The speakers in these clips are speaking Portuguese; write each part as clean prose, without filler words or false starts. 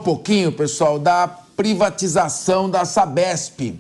Um pouquinho, pessoal, da privatização da Sabesp,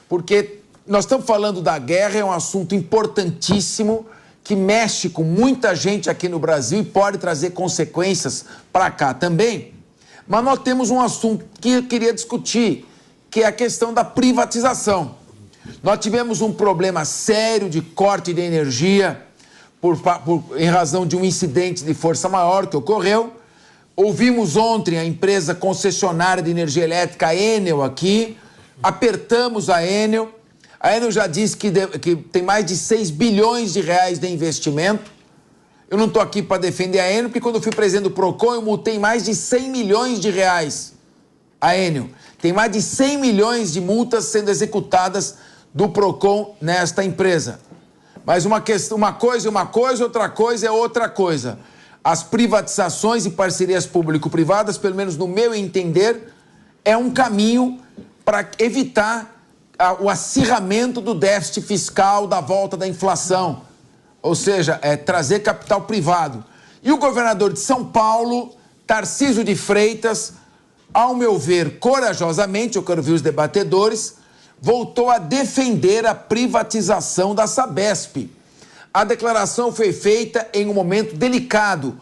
porque nós estamos falando da guerra, é um assunto importantíssimo que mexe com muita gente aqui no Brasil e pode trazer consequências para cá também. Mas nós temos um assunto que eu queria discutir, que é a questão da privatização. Nós tivemos um problema sério de corte de energia em razão de um incidente de força maior que ocorreu. Ouvimos ontem a empresa concessionária de energia elétrica, a Enel, aqui. Apertamos a Enel. A Enel já disse que tem mais de 6 bilhões de reais de investimento. Eu não estou aqui para defender a Enel, porque quando eu fui presidente do PROCON, eu multei mais de 100 milhões de reais a Enel. Tem mais de 100 milhões de multas sendo executadas do PROCON nesta empresa. Mas uma coisa é uma coisa, outra coisa é outra coisa. As privatizações e parcerias público-privadas, pelo menos no meu entender, é um caminho para evitar o acirramento do déficit fiscal, da volta da inflação. Ou seja, trazer capital privado. E o governador de São Paulo, Tarcísio de Freitas, ao meu ver, corajosamente, eu quero ver os debatedores, voltou a defender a privatização da Sabesp. A declaração foi feita em um momento delicado,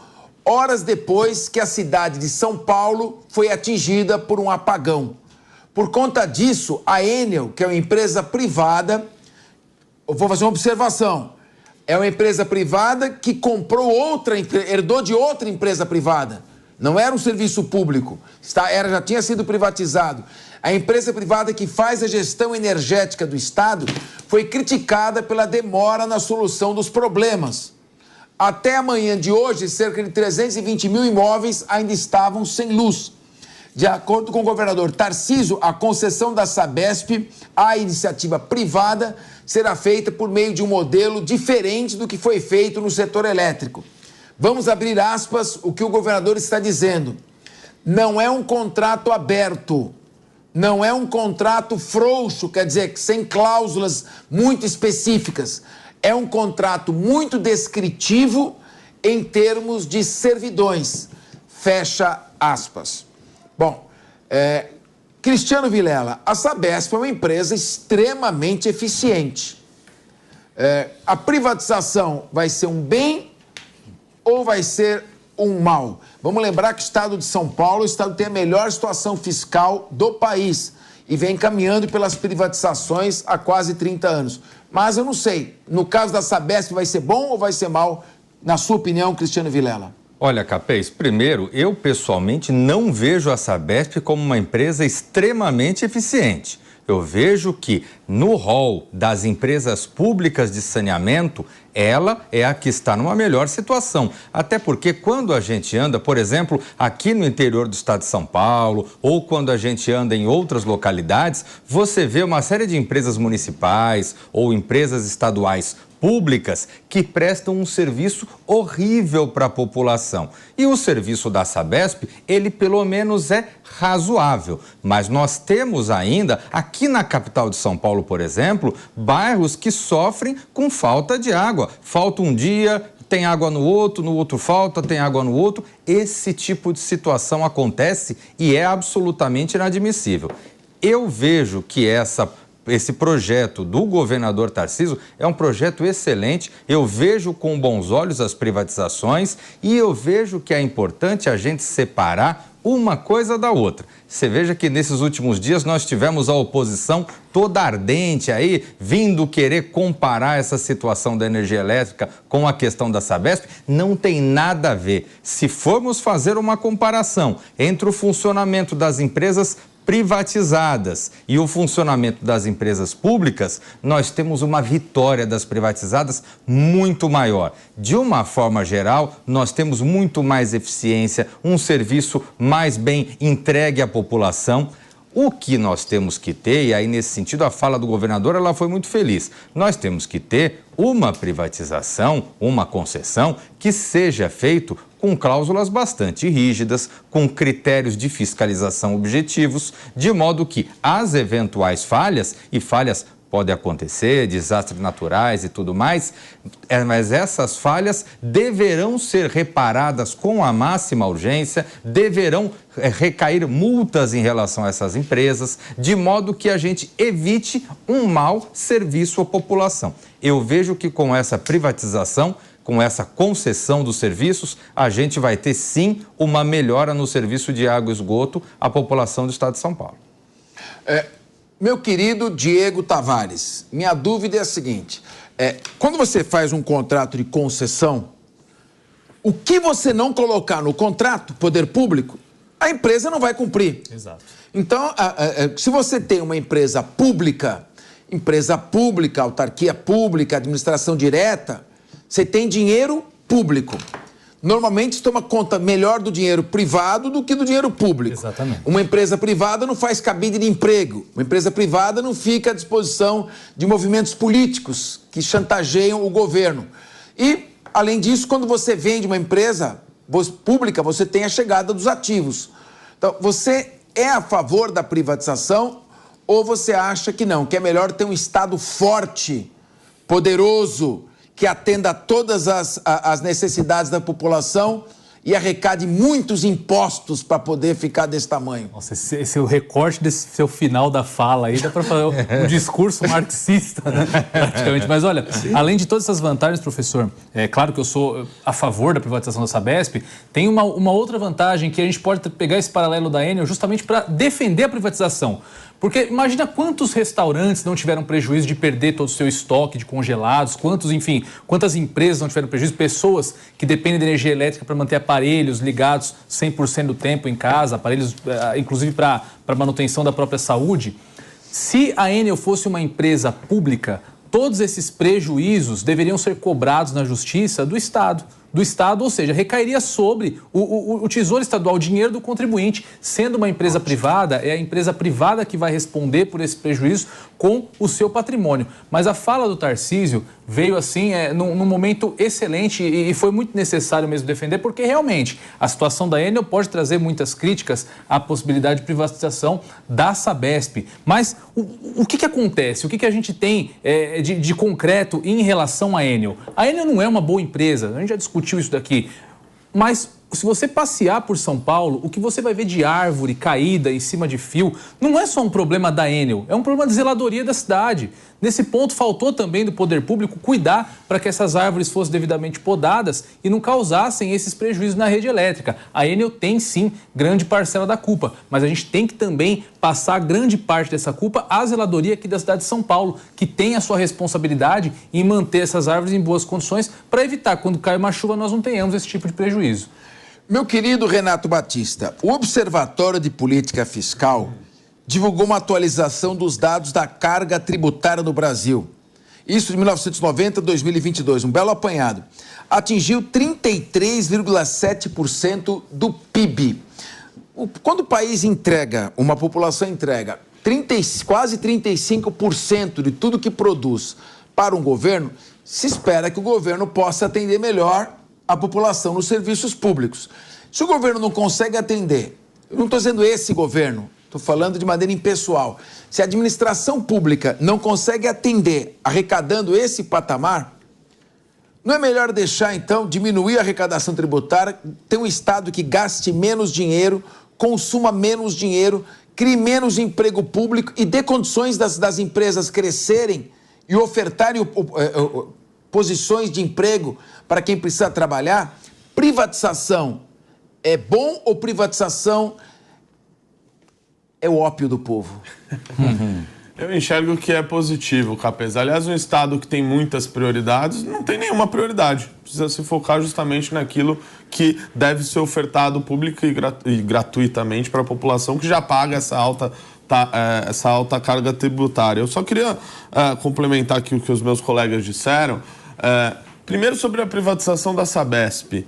horas depois que a cidade de São Paulo foi atingida por um apagão. Por conta disso, a Enel, que é uma empresa privada, eu vou fazer uma observação, é uma empresa privada que comprou herdou de outra empresa privada. Não era um serviço público, já tinha sido privatizado. A empresa privada que faz a gestão energética do Estado foi criticada pela demora na solução dos problemas. Até a manhã de hoje, cerca de 320 mil imóveis ainda estavam sem luz. De acordo com o governador Tarcísio, a concessão da Sabesp à iniciativa privada será feita por meio de um modelo diferente do que foi feito no setor elétrico. Vamos abrir aspas o que o governador está dizendo. Não é um contrato aberto, não é um contrato frouxo, quer dizer, sem cláusulas muito específicas. É um contrato muito descritivo em termos de servidões. Fecha aspas. Bom, Cristiano Vilela, a Sabesp é uma empresa extremamente eficiente. A privatização vai ser um bem ou vai ser um mal? Vamos lembrar que o estado de São Paulo, o estado tem a melhor situação fiscal do país e vem caminhando pelas privatizações há quase 30 anos. Mas eu não sei, no caso da Sabesp vai ser bom ou vai ser mal, na sua opinião, Cristiano Vilela? Olha, Capês, primeiro, eu pessoalmente não vejo a Sabesp como uma empresa extremamente eficiente. Eu vejo que no rol das empresas públicas de saneamento, ela é a que está numa melhor situação. Até porque quando a gente anda, por exemplo, aqui no interior do estado de São Paulo, ou quando a gente anda em outras localidades, você vê uma série de empresas municipais ou empresas estaduais públicas que prestam um serviço horrível para a população. E o serviço da Sabesp, ele pelo menos é razoável. Mas nós temos ainda, aqui na capital de São Paulo, por exemplo, bairros que sofrem com falta de água. Falta um dia, tem água no outro falta, tem água no outro. Esse tipo de situação acontece e é absolutamente inadmissível. Eu vejo que esse projeto do governador Tarcísio é um projeto excelente. Eu vejo com bons olhos as privatizações e eu vejo que é importante a gente separar uma coisa da outra. Você veja que nesses últimos dias nós tivemos a oposição toda ardente aí, vindo querer comparar essa situação da energia elétrica com a questão da Sabesp. Não tem nada a ver. Se formos fazer uma comparação entre o funcionamento das empresas privatizadas e o funcionamento das empresas públicas, nós temos uma vitória das privatizadas muito maior. De uma forma geral, nós temos muito mais eficiência, um serviço mais bem entregue à população. O que nós temos que ter, e aí nesse sentido a fala do governador ela foi muito feliz, nós temos que ter uma privatização, uma concessão que seja feito com cláusulas bastante rígidas, com critérios de fiscalização objetivos, de modo que as eventuais falhas, e falhas podem acontecer, desastres naturais e tudo mais, mas essas falhas deverão ser reparadas com a máxima urgência, deverão recair multas em relação a essas empresas, de modo que a gente evite um mau serviço à população. Eu vejo que com essa privatização, com essa concessão dos serviços, a gente vai ter sim uma melhora no serviço de água e esgoto à população do estado de São Paulo. Meu querido Diego Tavares, minha dúvida é a seguinte, quando você faz um contrato de concessão, o que você não colocar no contrato, poder público, a empresa não vai cumprir. Exato. Então, se você tem uma empresa pública, autarquia pública, administração direta, você tem dinheiro público. Normalmente se toma conta melhor do dinheiro privado do que do dinheiro público. Exatamente. Uma empresa privada não faz cabide de emprego. Uma empresa privada não fica à disposição de movimentos políticos que chantageiam o governo. E, além disso, quando você vende uma empresa pública, você tem a chegada dos ativos. Então, você é a favor da privatização ou você acha que não, que é melhor ter um Estado forte, poderoso, que atenda a todas as necessidades da população e arrecade muitos impostos para poder ficar desse tamanho? Nossa, esse é o recorte desse seu final da fala aí, dá para fazer um discurso marxista, né? Praticamente. Mas olha, além de todas essas vantagens, professor, é claro que eu sou a favor da privatização da Sabesp, tem uma outra vantagem que a gente pode pegar esse paralelo da Enel justamente para defender a privatização. Porque imagina quantos restaurantes não tiveram prejuízo de perder todo o seu estoque de congelados, quantas empresas não tiveram prejuízo, pessoas que dependem de energia elétrica para manter aparelhos ligados 100% do tempo em casa, aparelhos inclusive para manutenção da própria saúde. Se a Enel fosse uma empresa pública, todos esses prejuízos deveriam ser cobrados na justiça do Estado, ou seja, recairia sobre o Tesouro Estadual, o dinheiro do contribuinte. Sendo uma empresa privada, é a empresa privada que vai responder por esse prejuízo com o seu patrimônio. Mas a fala do Tarcísio veio assim, num momento excelente e foi muito necessário mesmo defender, porque realmente a situação da Enel pode trazer muitas críticas à possibilidade de privatização da Sabesp. Mas o que acontece? O que a gente tem de concreto em relação à Enel? A Enel não é uma boa empresa, a gente já discutiu isso daqui, mas se você passear por São Paulo, o que você vai ver de árvore caída em cima de fio não é só um problema da Enel, é um problema de zeladoria da cidade. Nesse ponto, faltou também do poder público cuidar para que essas árvores fossem devidamente podadas e não causassem esses prejuízos na rede elétrica. A Enel tem, sim, grande parcela da culpa, mas a gente tem que também passar grande parte dessa culpa à zeladoria aqui da cidade de São Paulo, que tem a sua responsabilidade em manter essas árvores em boas condições para evitar, quando cai uma chuva, nós não tenhamos esse tipo de prejuízo. Meu querido Renato Batista, o Observatório de Política Fiscal divulgou uma atualização dos dados da carga tributária no Brasil. Isso de 1990 a 2022, um belo apanhado. Atingiu 33,7% do PIB. Quando o país uma população entrega quase 35% de tudo que produz para um governo, se espera que o governo possa atender melhor a população nos serviços públicos. Se o governo não consegue atender, eu não estou dizendo esse governo, estou falando de maneira impessoal. Se a administração pública não consegue atender arrecadando esse patamar, não é melhor deixar, então, diminuir a arrecadação tributária, ter um Estado que gaste menos dinheiro, consuma menos dinheiro, crie menos emprego público e dê condições das empresas crescerem e ofertarem posições de emprego para quem precisa trabalhar? Privatização é bom ou privatização é o ópio do povo? Eu enxergo que é positivo, Capês. Aliás, um Estado que tem muitas prioridades não tem nenhuma prioridade. Precisa se focar justamente naquilo que deve ser ofertado público e gratuitamente para a população que já paga essa alta carga tributária. Eu só queria complementar aqui o que os meus colegas disseram. Primeiro, sobre a privatização da Sabesp.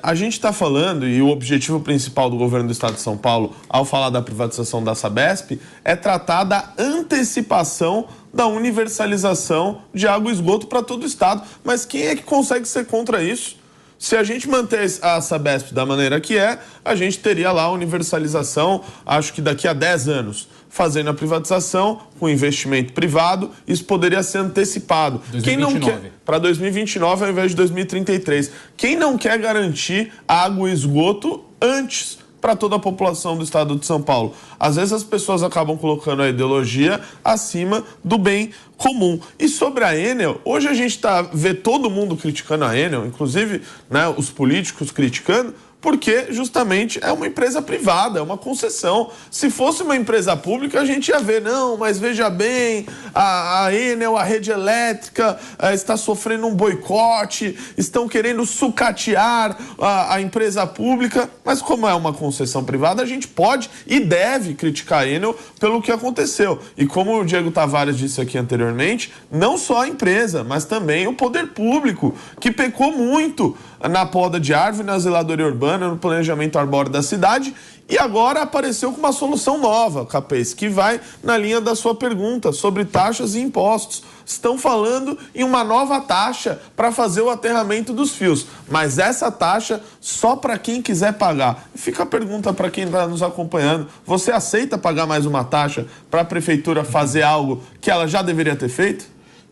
A gente está falando, e o objetivo principal do governo do Estado de São Paulo, ao falar da privatização da Sabesp, é tratar da antecipação da universalização de água e esgoto para todo o Estado. Mas quem é que consegue ser contra isso? Se a gente manter a Sabesp da maneira que é, a gente teria lá a universalização, acho que daqui a 10 anos, fazendo a privatização com investimento privado, isso poderia ser antecipado. 2029. Quem não quer, para 2029 ao invés de 2033. Quem não quer garantir água e esgoto antes para toda a população do estado de São Paulo? Às vezes as pessoas acabam colocando a ideologia acima do bem comum. E sobre a Enel, hoje a gente vê todo mundo criticando a Enel, inclusive, né, os políticos criticando, porque justamente é uma empresa privada, é uma concessão. Se fosse uma empresa pública, a gente ia ver, não, mas veja bem, a Enel, a rede elétrica, está sofrendo um boicote, estão querendo sucatear a empresa pública, mas como é uma concessão privada, a gente pode e deve criticar a Enel pelo que aconteceu. E como o Diego Tavares disse aqui anteriormente, não só a empresa, mas também o poder público, que pecou muito na poda de árvore, na zeladoria urbana, no planejamento arbóreo da cidade, e agora apareceu com uma solução nova, Capês, que vai na linha da sua pergunta sobre taxas e impostos. Estão falando em uma nova taxa para fazer o aterramento dos fios, mas essa taxa só para quem quiser pagar. E fica a pergunta para quem está nos acompanhando: você aceita pagar mais uma taxa para a prefeitura fazer algo que ela já deveria ter feito?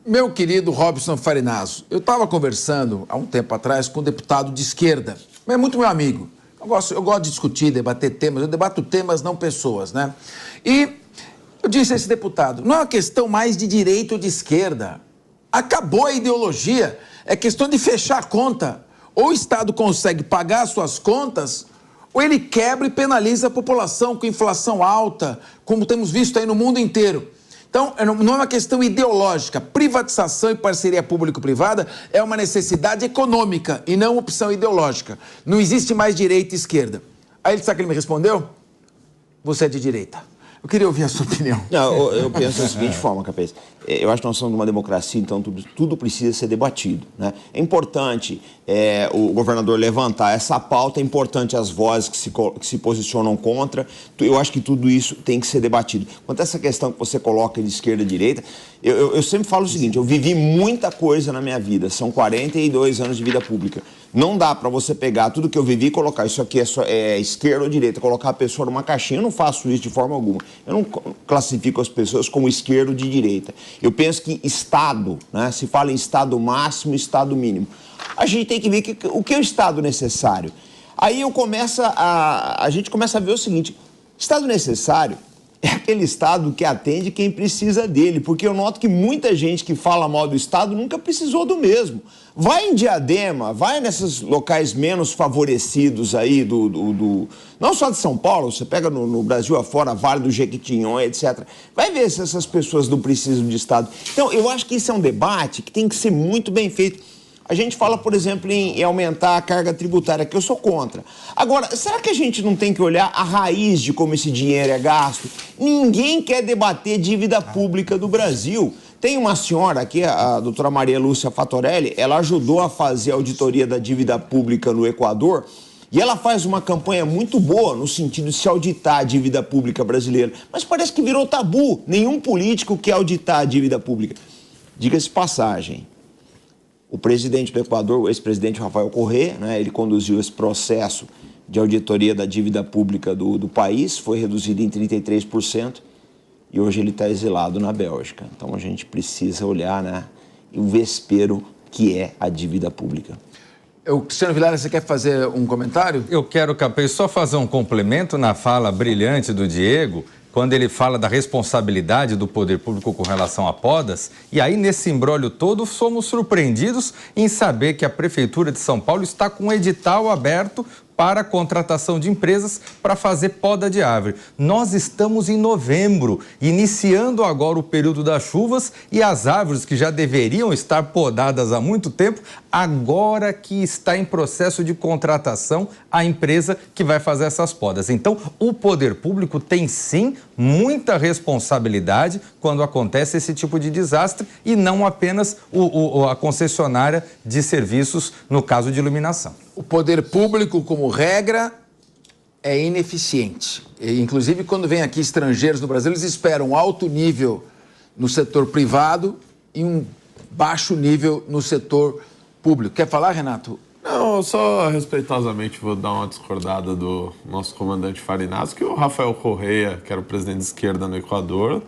Meu querido Robson Farinazzo, eu estava conversando há um tempo atrás com um deputado de esquerda, mas é muito meu amigo. Eu gosto de discutir, debater temas, eu debato temas, não pessoas, né? E eu disse a esse deputado, não é uma questão mais de direita ou de esquerda. Acabou a ideologia, é questão de fechar a conta. Ou o Estado consegue pagar as suas contas, ou ele quebra e penaliza a população com inflação alta, como temos visto aí no mundo inteiro. Então, não é uma questão ideológica. Privatização e parceria público-privada é uma necessidade econômica e não opção ideológica. Não existe mais direita e esquerda. Aí, sabe o que ele me respondeu? Você é de direita. Eu queria ouvir a sua opinião. Não, eu penso da seguinte forma, Capês. Eu acho que nós somos uma democracia, então tudo precisa ser debatido, né? É importante o governador levantar essa pauta, é importante as vozes que se posicionam contra. Eu acho que tudo isso tem que ser debatido. Quanto a essa questão que você coloca de esquerda e direita, eu sempre falo o seguinte: eu vivi muita coisa na minha vida, são 42 anos de vida pública. Não dá para você pegar tudo que eu vivi e colocar isso aqui é esquerda ou direita, colocar a pessoa numa caixinha. Eu não faço isso de forma alguma. Eu não classifico as pessoas como esquerda ou de direita. Eu penso que Estado, né, se fala em Estado máximo e Estado mínimo, a gente tem que ver o que é o Estado necessário. Aí a gente começa a ver o seguinte: Estado necessário é aquele Estado que atende quem precisa dele, porque eu noto que muita gente que fala mal do Estado nunca precisou do mesmo. Vai em Diadema, vai nesses locais menos favorecidos aí não só de São Paulo, você pega no Brasil afora, Vale do Jequitinhonha, etc. Vai ver se essas pessoas não precisam de Estado. Então, eu acho que isso é um debate que tem que ser muito bem feito. A gente fala, por exemplo, em aumentar a carga tributária, que eu sou contra. Agora, será que a gente não tem que olhar a raiz de como esse dinheiro é gasto? Ninguém quer debater dívida pública do Brasil. Tem uma senhora aqui, a doutora Maria Lúcia Fatorelli, ela ajudou a fazer a auditoria da dívida pública no Equador, e ela faz uma campanha muito boa no sentido de se auditar a dívida pública brasileira. Mas parece que virou tabu. Nenhum político quer auditar a dívida pública. Diga-se passagem, o presidente do Equador, o ex-presidente Rafael Correa, né, ele conduziu esse processo de auditoria da dívida pública do país, foi reduzido em 33%, e hoje ele está exilado na Bélgica. Então a gente precisa olhar, né, o vespeiro que é a dívida pública. Cristiano Vilara, você quer fazer um comentário? Eu quero, Capês, só fazer um complemento na fala brilhante do Diego, quando ele fala da responsabilidade do poder público com relação a podas, e aí nesse imbróglio todo somos surpreendidos em saber que a Prefeitura de São Paulo está com um edital aberto para a contratação de empresas para fazer poda de árvore. Nós estamos em novembro, iniciando agora o período das chuvas, e as árvores que já deveriam estar podadas há muito tempo, agora que está em processo de contratação a empresa que vai fazer essas podas. Então, o poder público tem sim muita responsabilidade quando acontece esse tipo de desastre, e não apenas a concessionária de serviços no caso de iluminação. O poder público, como regra, é ineficiente. E, inclusive, quando vem aqui estrangeiros no Brasil, eles esperam um alto nível no setor privado e um baixo nível no setor público. Quer falar, Renato? Não, eu só respeitosamente vou dar uma discordada do nosso comandante Farinazzo, que o Rafael Correa, que era o presidente de esquerda no Equador,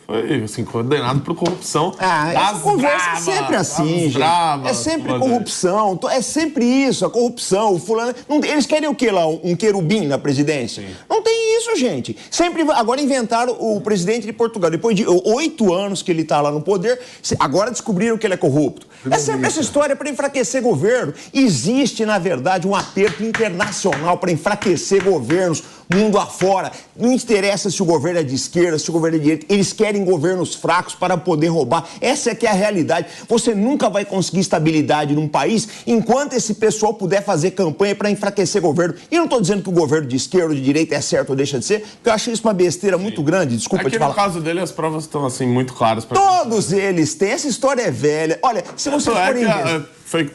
foi assim, condenado por corrupção. Essa conversa é sempre assim, gente. É sempre corrupção. É sempre isso, a corrupção. O fulano. Eles querem o quê lá? Um querubim na presidência? Sim. Não tem isso, gente. Sempre. Agora inventaram o presidente de Portugal. Depois de 8 anos que ele está lá no poder, agora descobriram que ele é corrupto. É sempre essa história para enfraquecer governo. Existe, na verdade, um aperto internacional para enfraquecer governos mundo afora. Não interessa se o governo é de esquerda, se o governo é de direita. Eles querem governos fracos para poder roubar. Essa é que é a realidade. Você nunca vai conseguir estabilidade num país enquanto esse pessoal puder fazer campanha para enfraquecer governo. E não estou dizendo que o governo de esquerda ou de direita é certo ou deixa de ser, porque eu acho isso uma besteira muito grande. Desculpa te falar. No caso dele, as provas estão assim muito claras. Todos eles têm. Essa história é velha. Olha, se você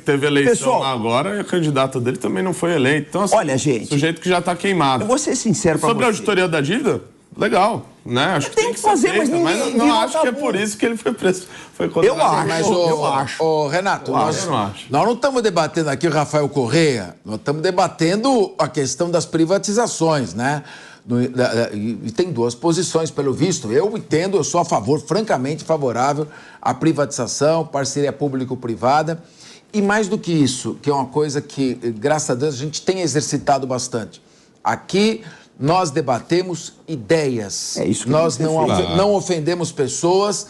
teve eleição lá agora e o candidato dele também não foi eleito. Então, assim, olha, gente, sujeito que já está queimado. Eu vou ser sincero para você. Sobre a auditoria da dívida, legal, né? Acho que tem que fazer, mas não acho que é por isso que ele foi preso. Foi eu acho. Renato, nós não estamos debatendo aqui o Rafael Correa, nós estamos debatendo a questão das privatizações, né? E tem duas posições, pelo visto. Eu entendo, eu sou a favor, francamente favorável à privatização, parceria público-privada. E mais do que isso, que é uma coisa que, graças a Deus, a gente tem exercitado bastante. Aqui nós debatemos ideias. É isso que nós não ofendemos pessoas,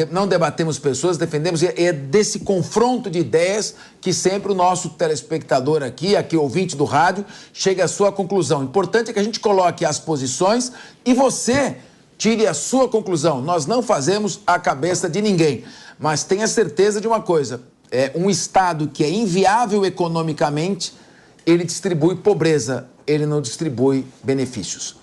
não debatemos pessoas, defendemos. É desse confronto de ideias que sempre o nosso telespectador aqui ouvinte do rádio, chega à sua conclusão. O importante é que a gente coloque as posições e você tire a sua conclusão. Nós não fazemos a cabeça de ninguém, mas tenha certeza de uma coisa. Um Estado que é inviável economicamente, ele distribui pobreza, ele não distribui benefícios.